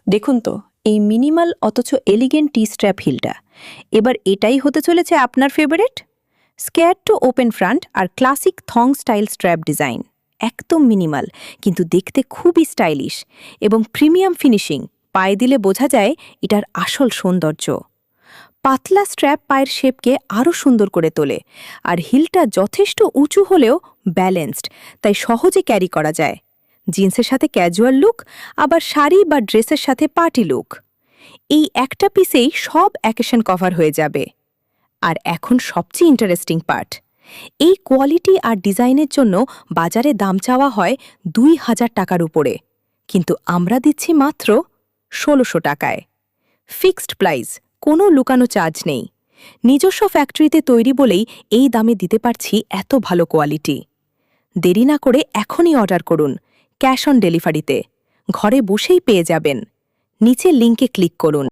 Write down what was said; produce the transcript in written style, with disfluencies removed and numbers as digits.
দেখুন তো, এই মিনিমাল অথচ এলিগেন্ট টি স্ট্র্যাপ হিলটা এবার এটাই হতে চলেছে আপনার favourite. Square toe open front আর classic thong style strap design, একদম মিনিমাল কিন্তু দেখতে খুবই স্টাইলিশ এবং প্রিমিয়াম ফিনিশিং। পায়ে দিলে বোঝা যায় এটার আসল সৌন্দর্য। পাতলা স্ট্র্যাপ পায়ের শেপকে আরও সুন্দর করে তোলে, আর হিলটা যথেষ্ট উঁচু হলেও ব্যালেন্সড, তাই সহজে ক্যারি করা যায়। জিন্সের সাথে ক্যাজুয়াল লুক, আবার শাড়ি বা ড্রেসের সাথে পার্টি লুক, এই একটা পিসেই সব অ্যাকেশন কভার হয়ে যাবে। আর এখন সবচেয়ে ইন্টারেস্টিং পার্ট, এই কোয়ালিটি আর ডিজাইনের জন্য বাজারে দাম চাওয়া হয় ২,০০০ টাকার উপরে, কিন্তু আমরা দিচ্ছি মাত্র ১৬০০ টাকায়। ফিক্সড প্রাইস, কোনো লুকানো চার্জ নেই। নিজস্ব ফ্যাক্টরিতে তৈরি বলেই এই দামে দিতে পারছি এত ভালো কোয়ালিটি। দেরি না করে এখনই অর্ডার করুন, ক্যাশ অন ডেলিভারিতে। ঘরে বসেই পেয়ে যাবেন। নিচের লিংকে ক্লিক করুন।